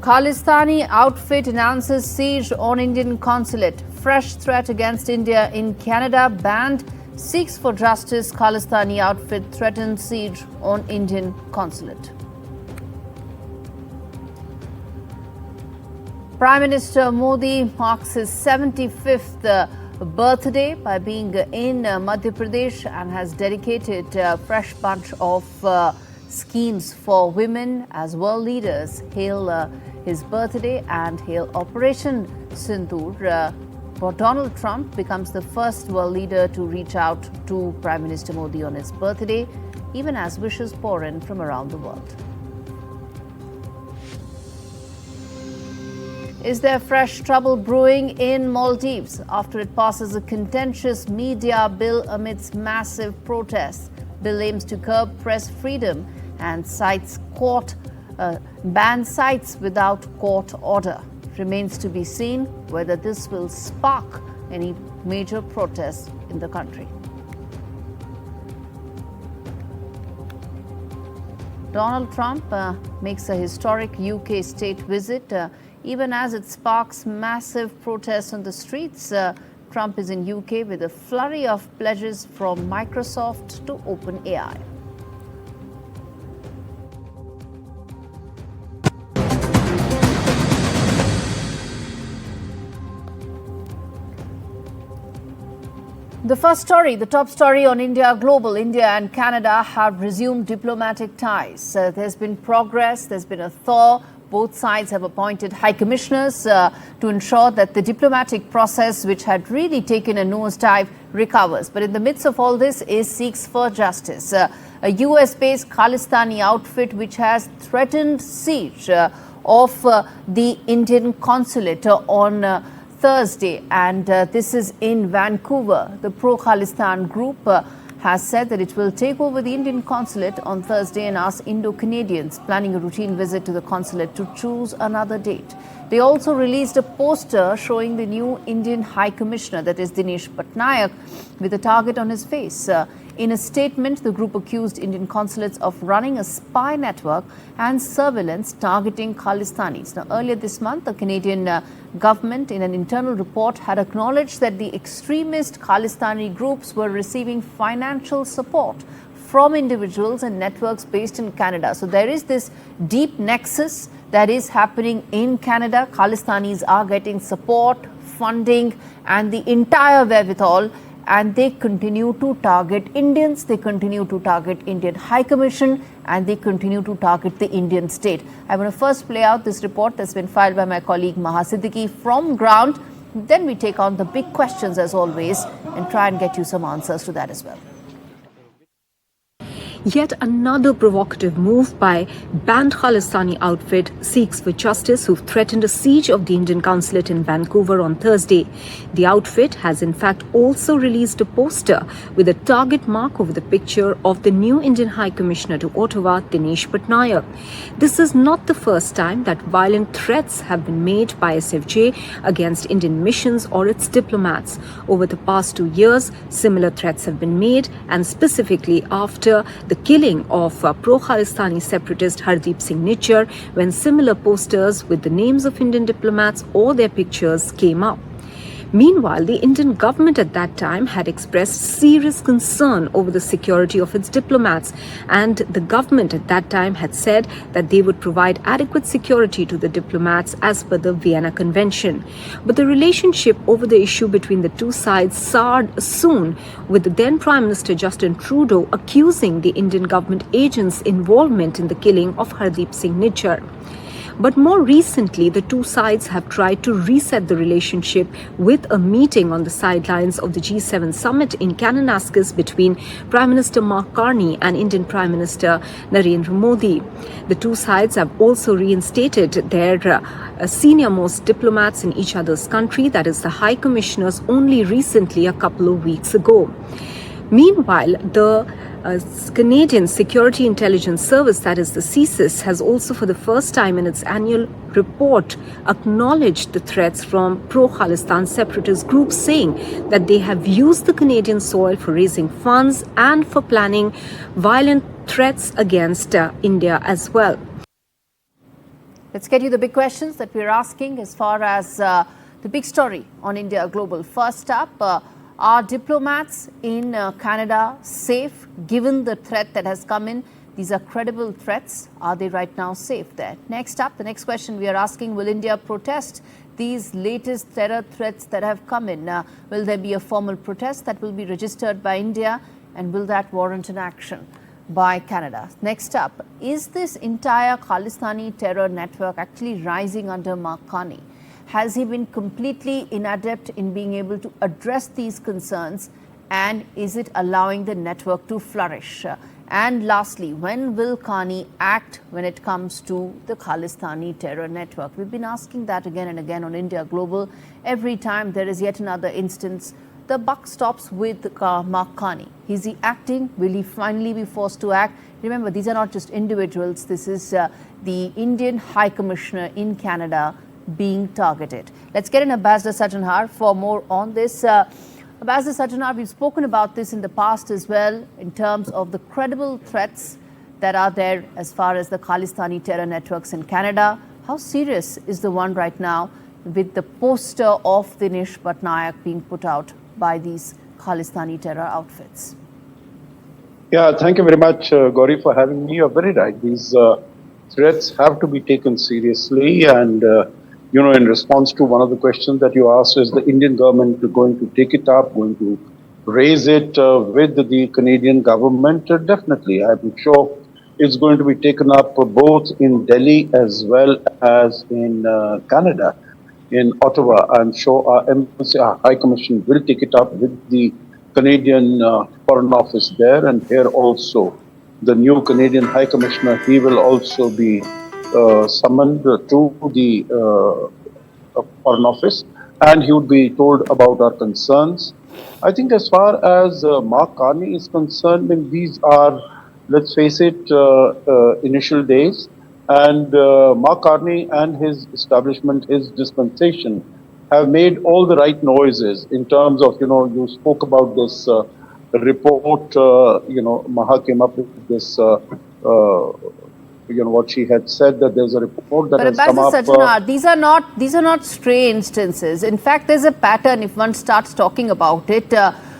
Khalistani outfit announces siege on Indian Consulate. Fresh threat against India in Canada banned. Sikhs for justice. Khalistani outfit threatens siege on Indian Consulate. Prime Minister Modi marks his 75th birthday by being in Madhya Pradesh and has dedicated a fresh bunch of schemes for women as world leaders hail his birthday and hail Operation Sindoor. Donald Trump becomes the first world leader to reach out to Prime Minister Modi on his birthday, even as wishes pour in from around the world. Is there fresh trouble brewing in Maldives after it passes a contentious media bill amidst massive protests? Bill aims to curb press freedom and ban sites without court order. Remains to be seen whether this will spark any major protests in the country. Donald Trump makes a historic UK state visit. Even as it sparks massive protests on the streets, Trump is in UK with a flurry of pledges from Microsoft to OpenAI. The first story, the top story on India Global. India and Canada have resumed diplomatic ties. There's been progress, there's been a thaw. Both sides have appointed high commissioners to ensure that the diplomatic process, which had really taken a nosedive, recovers. But in the midst of all this is Sikhs for Justice, a US-based Khalistani outfit which has threatened siege of the Indian Consulate on Thursday, and this is in Vancouver. The pro-Khalistan group has said that it will take over the Indian Consulate on Thursday and ask Indo-Canadians planning a routine visit to the consulate to choose another date. They also released a poster showing the new Indian High Commissioner, that is Dinesh Patnaik, with a target on his face. In a statement, the group accused Indian consulates of running a spy network and surveillance targeting Khalistanis. Now, earlier this month, the Canadian government, in an internal report, had acknowledged that the extremist Khalistani groups were receiving financial support from individuals and networks based in Canada. So there is this deep nexus that is happening in Canada. Khalistanis are getting support, funding, and the entire wherewithal. And they continue to target Indians, they continue to target Indian High Commission, and they continue to target the Indian state. I want to first play out this report that's been filed by my colleague Maha Siddiqui from ground. Then we take on the big questions as always and try and get you some answers to that as well. Yet another provocative move by banned Khalistani outfit Sikhs for Justice, who've threatened a siege of the Indian Consulate in Vancouver on Thursday. The outfit has in fact also released a poster with a target mark over the picture of the new Indian High Commissioner to Ottawa, Dinesh Patnaik. This is not the first time that violent threats have been made by SFJ against Indian missions or its diplomats. Over the past 2 years, similar threats have been made, and specifically after the killing of pro-Khalistani separatist Hardeep Singh Nijjar, when similar posters with the names of Indian diplomats or their pictures came up. Meanwhile, the Indian government at that time had expressed serious concern over the security of its diplomats, and the government at that time had said that they would provide adequate security to the diplomats as per the Vienna Convention. But the relationship over the issue between the two sides soured soon, with the then Prime Minister Justin Trudeau accusing the Indian government agents' involvement in the killing of Hardeep Singh Nijjar. But more recently, the two sides have tried to reset the relationship with a meeting on the sidelines of the G7 summit in Kananaskis between Prime Minister Mark Carney and Indian Prime Minister Narendra Modi. The two sides have also reinstated their senior-most diplomats in each other's country, that is the High Commissioners, only recently, a couple of weeks ago. Meanwhile, the Canadian Security Intelligence Service, that is the CSIS, has also for the first time in its annual report acknowledged the threats from pro-Khalistan separatist groups, saying that they have used the Canadian soil for raising funds and for planning violent threats against India as well. Let's get you the big questions that we're asking as far as the big story on India Global. First up, are diplomats in Canada safe given the threat that has come in? These are credible threats. Are they right now safe there? Next up, the next question we are asking, will India protest these latest terror threats that have come in? Will there be a formal protest that will be registered by India, and will that warrant an action by Canada? Next up, is this entire Khalistani terror network actually rising under Mark Carney? Has he been completely inadept in being able to address these concerns, and is it allowing the network to flourish? And lastly, when will Carney act when it comes to the Khalistani terror network? We've been asking that again and again on India Global. Every time there is yet another instance, the buck stops with Mark Carney. Is he acting? Will he finally be forced to act? Remember, these are not just individuals. This is the Indian High Commissioner in Canada being targeted. Let's get in Ambassador Sajjanhar for more on this. Ambassador Sajjanhar, we've spoken about this in the past as well in terms of the credible threats that are there as far as the Khalistani terror networks in Canada. How serious is the one right now with the poster of Dinesh Patnaik being put out by these Khalistani terror outfits? Yeah, thank you very much, Gaurie, for having me. You're very right. These threats have to be taken seriously. And, in response to one of the questions that you asked, is the Indian government going to take it up, going to raise it with the Canadian government? Definitely. I'm sure it's going to be taken up both in Delhi as well as in Canada, in Ottawa. I'm sure our embassy, our High Commission will take it up with the Canadian Foreign Office there, and here also the new Canadian High Commissioner, he will also be summoned to the Foreign Office, and he would be told about our concerns. I think as far as Mark Carney is concerned, I mean, these are, let's face it, initial days, and Mark Carney and his establishment, his dispensation, have made all the right noises in terms of, you spoke about this report, Maha came up with this, what she had said, that there's a report that has come up. But Sajjanhar, these are not stray instances. In fact, there's a pattern if one starts talking about it.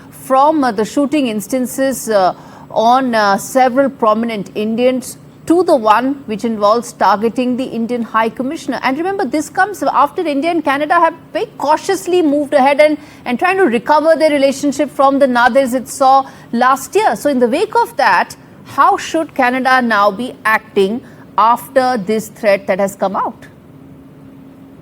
From the shooting instances on several prominent Indians to the one which involves targeting the Indian High Commissioner. And remember, this comes after India and Canada have very cautiously moved ahead and trying to recover their relationship from the naders it saw last year. So in the wake of that, how should Canada now be acting after this threat that has come out?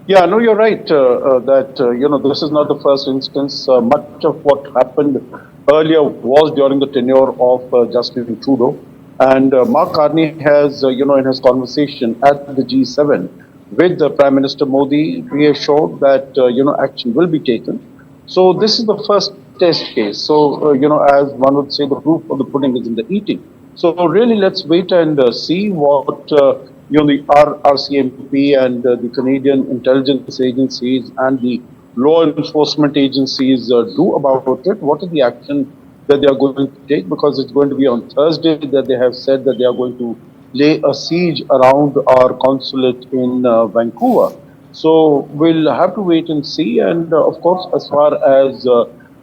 Yeah, no, you're right that, this is not the first instance. Much of what happened earlier was during the tenure of Justin Trudeau. And Mark Carney has, in his conversation at the G7 with Prime Minister Modi, reassured that, action will be taken. So this is the first test case. So, as one would say, the proof of the pudding is in the eating. So really, let's wait and see what, the RCMP and the Canadian intelligence agencies and the law enforcement agencies do about it. What is the action that they are going to take, because it's going to be on Thursday that they have said that they are going to lay a siege around our consulate in Vancouver. So we'll have to wait and see. And of course, as far as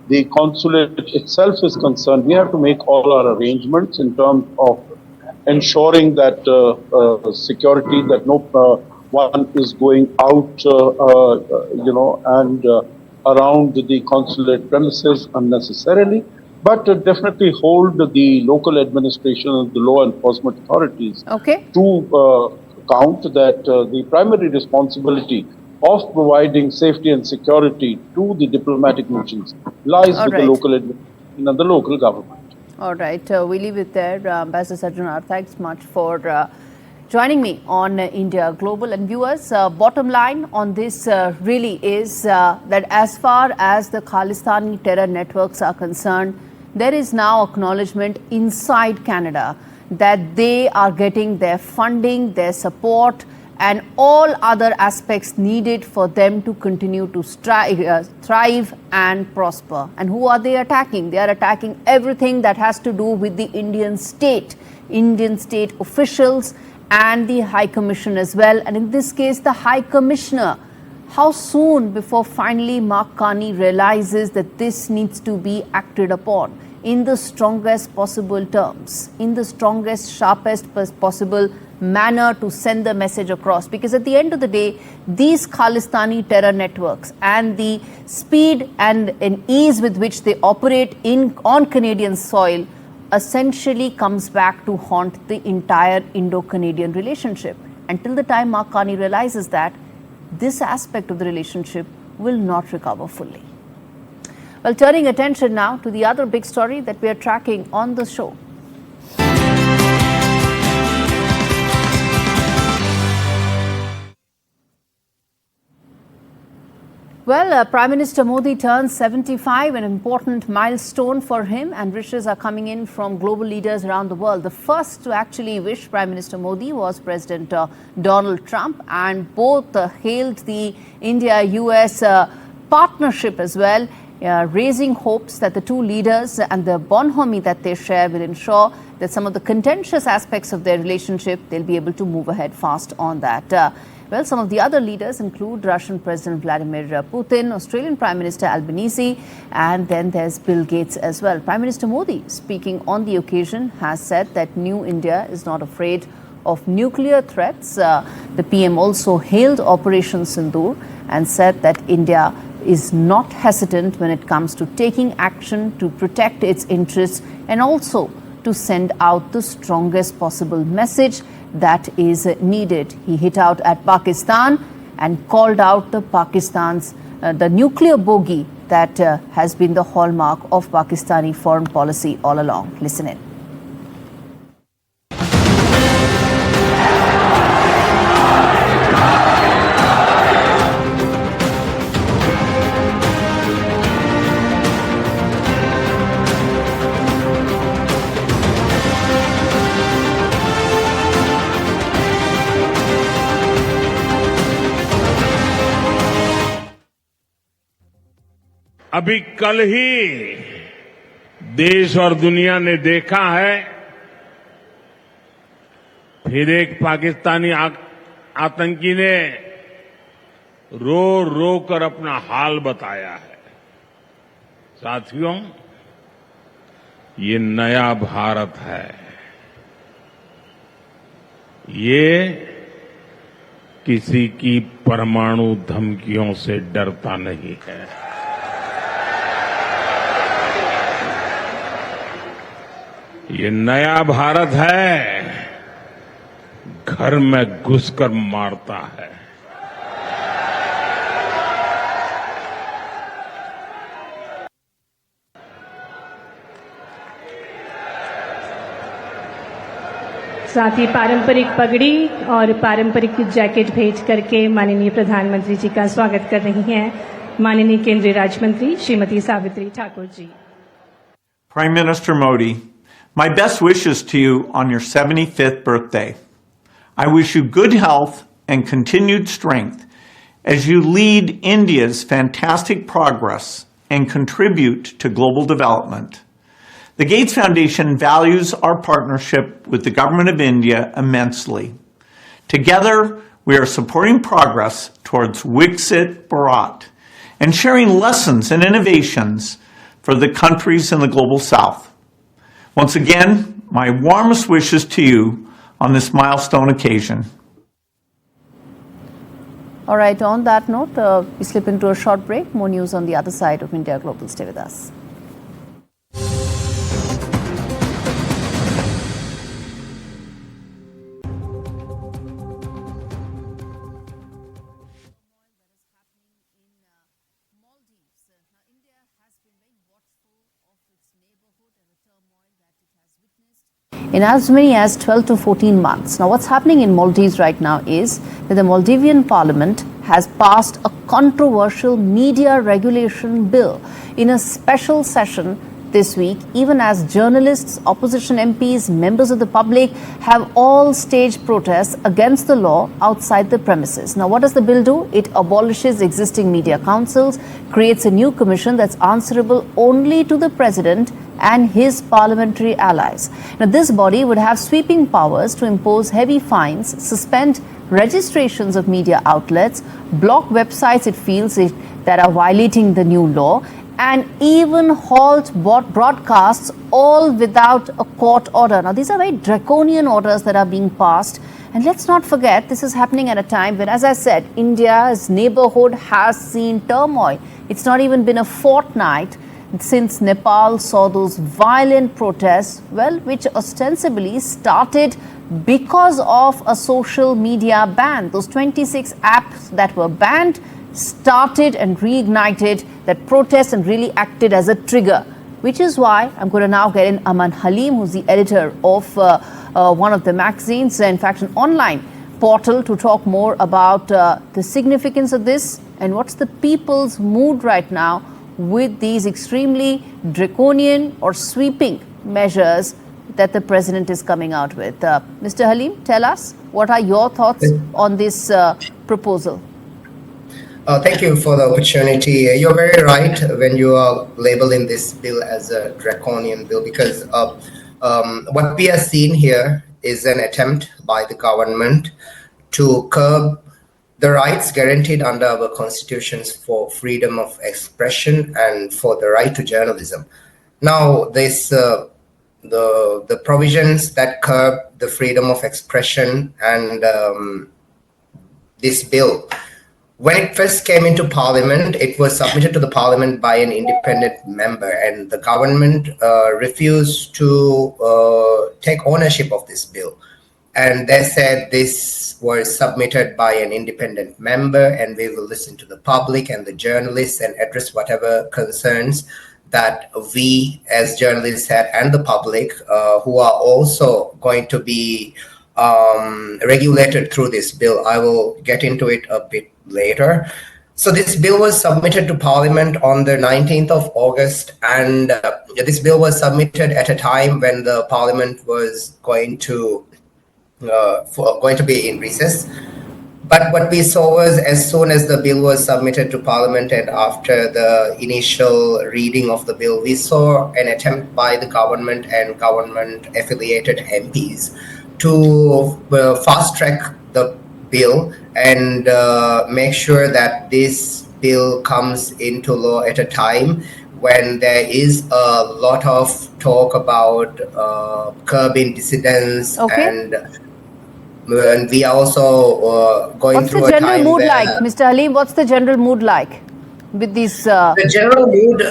the consulate itself is concerned, we have to make all our arrangements in terms of ensuring that security, that no one is going out, and around the consulate premises unnecessarily. But definitely hold the local administration and the law enforcement authorities to count that the primary responsibility of providing safety and security to the diplomatic missions lies with the local administration and the local government. All right, we leave it there. Ambassador Sajjanhar, thanks much for joining me on India Global. And viewers, bottom line on this really is that as far as the Khalistani terror networks are concerned, there is now acknowledgement inside Canada that they are getting their funding, their support, and all other aspects needed for them to continue to thrive and prosper. And who are they attacking? They are attacking everything that has to do with the Indian state officials and the High Commission as well. And in this case, the High Commissioner. How soon before finally Mark Carney realizes that this needs to be acted upon in the strongest possible terms, in the strongest, sharpest possible manner to send the message across? Because at the end of the day, these Khalistani terror networks and the speed and ease with which they operate on Canadian soil essentially comes back to haunt the entire Indo-Canadian relationship. Until the time Mark Carney realizes that, this aspect of the relationship will not recover fully. Well, turning attention now to the other big story that we are tracking on the show. Well, Prime Minister Modi turns 75, an important milestone for him, and wishes are coming in from global leaders around the world. The first to actually wish Prime Minister Modi was President Donald Trump, and both hailed the India-US partnership as well, raising hopes that the two leaders and the bonhomie that they share will ensure that some of the contentious aspects of their relationship, they'll be able to move ahead fast on that. Well, some of the other leaders include Russian President Vladimir Putin, Australian Prime Minister Albanese, and then there's Bill Gates as well. Prime Minister Modi, speaking on the occasion, has said that New India is not afraid of nuclear threats. The PM also hailed Operation Sindoor and said that India is not hesitant when it comes to taking action to protect its interests and also to send out the strongest possible message that is needed. He hit out at Pakistan and called out the nuclear bogey that has been the hallmark of Pakistani foreign policy all along. Listen in. अभी कल ही देश और दुनिया ने देखा है, फिर एक पाकिस्तानी आतंकी ने रो रो कर अपना हाल बताया है। साथियों, ये नया भारत है। ये किसी की परमाणु धमकियों से डरता नहीं है। ये नया भारत है, घर में घुसकर मारता है। साथ ही पारंपरिक पगड़ी और पारंपरिक जैकेट भेंट करके माननीय प्रधानमंत्री जी का स्वागत कर रही हैं माननीय केंद्रीय राज्य मंत्री Shrimati Savitri Thakur ji. Prime Minister Modi, my best wishes to you on your 75th birthday. I wish you good health and continued strength as you lead India's fantastic progress and contribute to global development. The Gates Foundation values our partnership with the Government of India immensely. Together, we are supporting progress towards Viksit Bharat and sharing lessons and innovations for the countries in the global south. Once again, my warmest wishes to you on this milestone occasion. All right, on that note, we slip into a short break. More news on the other side of India Global. Stay with us. In as many as 12 to 14 months. Now, what's happening in Maldives right now is that the Maldivian parliament has passed a controversial media regulation bill in a special session this week, even as journalists, opposition MPs, members of the public have all staged protests against the law outside the premises. Now, what does the bill do? It abolishes existing media councils, creates a new commission that's answerable only to the president and his parliamentary allies. Now, this body would have sweeping powers to impose heavy fines, suspend registrations of media outlets, block websites it feels that are violating the new law, and even halt broadcasts, all without a court order. Now, these are very draconian orders that are being passed. And let's not forget, this is happening at a time when, as I said, India's neighborhood has seen turmoil. It's not even been a fortnight since Nepal saw those violent protests, which ostensibly started because of a social media ban. Those 26 apps that were banned started and reignited that protest and really acted as a trigger, which is why I'm going to now get in Aman Halim, who's the editor of one of the magazines, in fact, an online portal, to talk more about the significance of this and what's the people's mood right now with these extremely draconian or sweeping measures that the president is coming out with. Mr. Halim, tell us, what are your thoughts on this proposal? Thank you for the opportunity. You're very right when you are labeling this bill as a draconian bill, because what we are seeing here is an attempt by the government to curb the rights guaranteed under our constitutions for freedom of expression and for the right to journalism. Now, the provisions that curb the freedom of expression and this bill, when it first came into Parliament, it was submitted to the Parliament by an independent member, and the government refused to take ownership of this bill. And they said this was submitted by an independent member, and we will listen to the public and the journalists and address whatever concerns that we as journalists had, and the public who are also going to be regulated through this bill. I will get into it a bit later. So this bill was submitted to Parliament on the 19th of August, and this bill was submitted at a time when the Parliament was going to be in recess. But what we saw was, as soon as the bill was submitted to Parliament and after the initial reading of the bill, we saw an attempt by the government and government-affiliated MPs to fast track the bill and make sure that this bill comes into law at a time when there is a lot of talk about curbing dissidents. Okay. And we are also going through a time. What's the general mood like, Mr. Halim? What's the general mood like with these? The general mood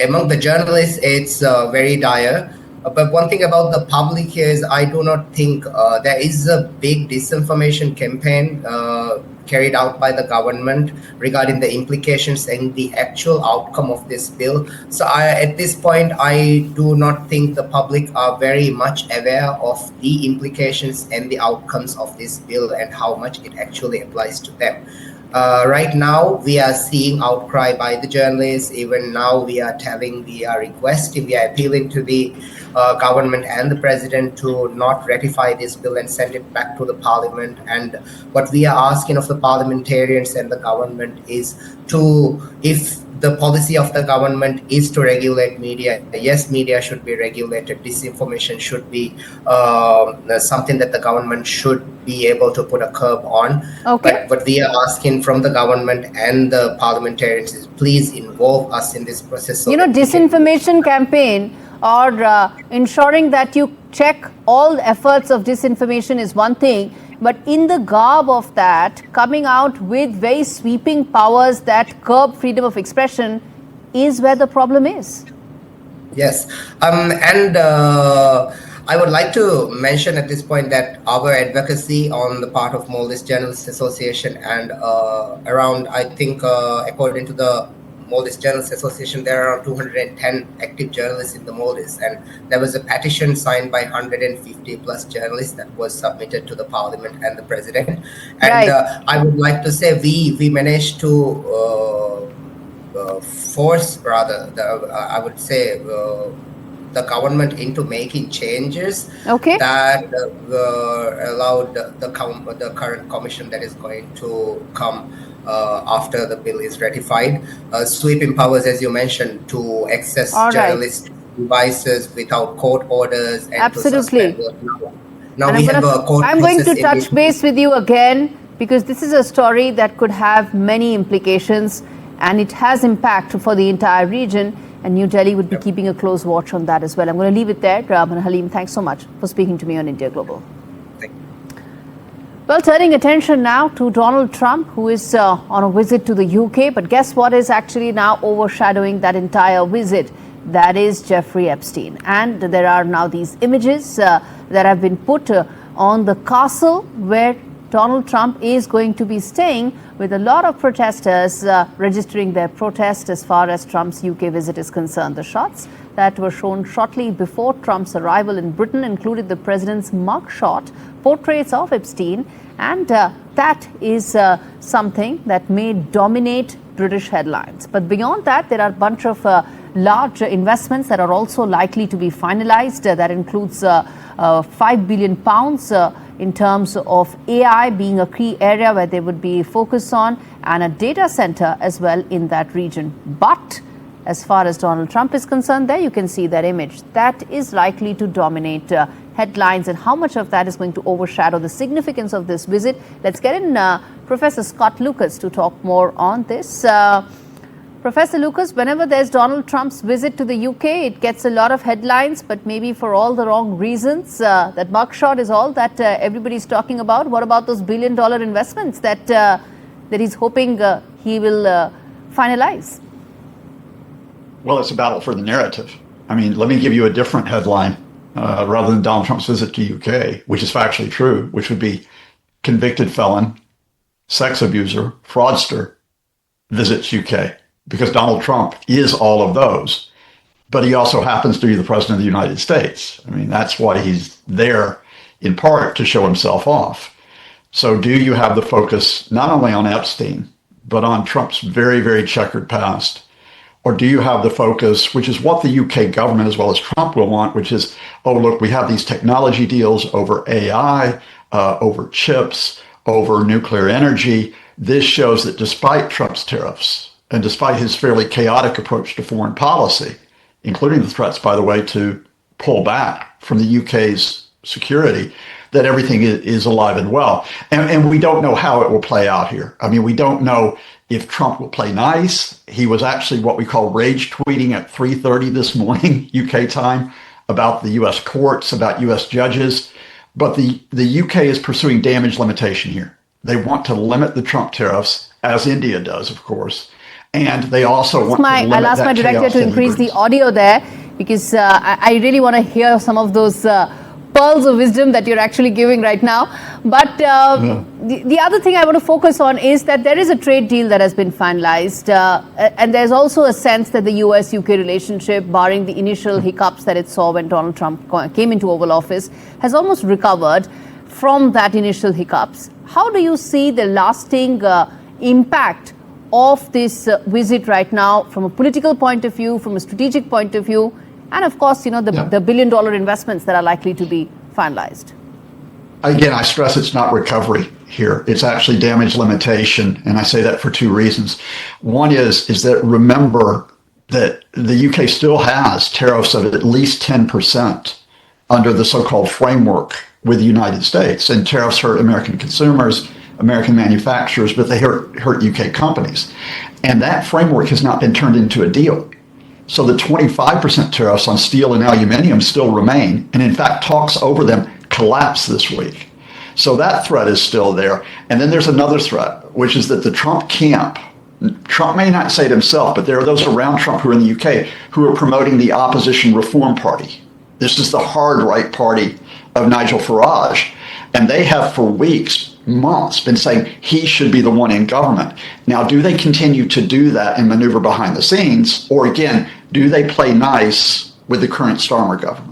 among the journalists, it's very dire. But one thing about the public is, I do not think there is a big disinformation campaign carried out by the government regarding the implications and the actual outcome of this bill. So at this point, I do not think the public are very much aware of the implications and the outcomes of this bill and how much it actually applies to them. Right now, we are seeing outcry by the journalists. Even now, we are requesting, we are appealing to the government and the president to not ratify this bill and send it back to the Parliament. And what we are asking of the parliamentarians and the government is to, if the policy of the government is to regulate media, yes, media should be regulated. Disinformation should be something that the government should be able to put a curb on. Okay. But what we are asking from the government and the parliamentarians is, please involve us in this process. So disinformation campaign or ensuring that you check all efforts of disinformation is one thing, but in the garb of that, coming out with very sweeping powers that curb freedom of expression is where the problem is. Yes. I would like to mention at this point that our advocacy on the part of Maldives Journalists Association and around, I think, according to the Maldives Journalists Association, there are around 210 active journalists in the Maldives, and there was a petition signed by 150 plus journalists that was submitted to the Parliament and the President. And Right. I would like to say we managed to force, rather, I would say, the government into making changes that allowed the current commission that is going to come after the bill is ratified, sweeping powers, as you mentioned, to access journalist devices without court orders and to suspend. Now we have a court process. I'm going to touch base with you again, because this is a story that could have many implications and it has impact for the entire region, and New Delhi would be keeping a close watch on that as well. I'm going to leave it there. Halim, thanks so much for speaking to me on India Global. Thank you. Well, turning attention now to Donald Trump, who is on a visit to the UK. But guess what is actually now overshadowing that entire visit? That is Jeffrey Epstein. And there are now these images that have been put on the castle where Donald Trump is going to be staying, with a lot of protesters registering their protest as far as Trump's UK visit is concerned. The shots that were shown shortly before Trump's arrival in Britain included the president's mugshot, portraits of Epstein, and that is something that may dominate British headlines. But beyond that, there are a bunch of large investments that are also likely to be finalized. That includes £5 billion in terms of AI being a key area where they would be focused on, and a data center as well in that region. But as far as Donald Trump is concerned, there you can see that image. That is likely to dominate headlines, and how much of that is going to overshadow the significance of this visit. Let's get in Professor Scott Lucas to talk more on this. Professor Lucas, whenever there's Donald Trump's visit to the UK, it gets a lot of headlines, but maybe for all the wrong reasons. That mugshot is all that everybody's talking about. What about those billion-dollar investments that he's hoping he will finalize? Well, it's a battle for the narrative. I mean, let me give you a different headline rather than Donald Trump's visit to UK, which is factually true, which would be convicted felon, sex abuser, fraudster, visits UK. Because Donald Trump is all of those, but he also happens to be the president of the United States. I mean, that's why he's there in part to show himself off. So do you have the focus not only on Epstein, but on Trump's very, very checkered past? Or do you have the focus, which is what the UK government as well as Trump will want, which is, oh, look, we have these technology deals over AI, over chips, over nuclear energy. This shows that despite Trump's tariffs, and despite his fairly chaotic approach to foreign policy, including the threats, by the way, to pull back from the UK's security, that everything is alive and well. And we don't know how it will play out here. I mean, we don't know if Trump will play nice. He was actually what we call rage tweeting at 3:30 this morning, UK time, about the US courts, about US judges. But the UK is pursuing damage limitation here. They want to limit the Trump tariffs, as India does, of course. And they also want to limit I'll ask my director to increase the audio there, because I really want to hear some of those pearls of wisdom that you're actually giving right now. But the other thing I want to focus on is that there is a trade deal that has been finalized. And there's also a sense that the US-UK relationship, barring the initial hiccups that it saw when Donald Trump came into Oval Office, has almost recovered from that initial hiccups. How do you see the lasting impact of this visit right now, from a political point of view, from a strategic point of view, and of course, the billion-dollar investments that are likely to be finalized? Again, I stress it's not recovery here. It's actually damage limitation. And I say that for two reasons. One is that remember that the UK still has tariffs of at least 10% under the so-called framework with the United States. And tariffs hurt American consumers, American manufacturers, but they hurt UK companies. And that framework has not been turned into a deal. So the 25% tariffs on steel and aluminum still remain. And in fact, talks over them collapsed this week. So that threat is still there. And then there's another threat, which is that the Trump camp, Trump may not say it himself, but there are those around Trump who are in the UK who are promoting the opposition reform party. This is the hard right party of Nigel Farage. And they have for weeks, months, been saying he should be the one in government. Now, do they continue to do that and maneuver behind the scenes? Or again, do they play nice with the current Starmer government?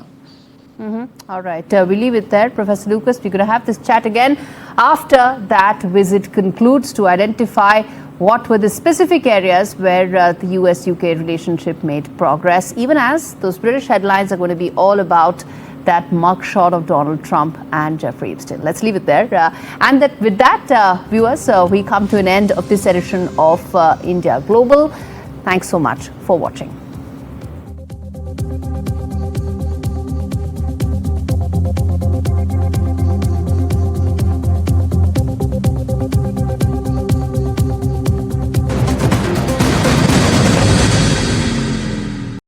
All right, we leave it there. Professor Lucas, we're going to have this chat again after that visit concludes to identify what were the specific areas where the US-UK relationship made progress, even as those British headlines are going to be all about that mugshot of Donald Trump and Jeffrey Epstein. Let's leave it there. With that, viewers, we come to an end of this edition of India Global. Thanks so much for watching.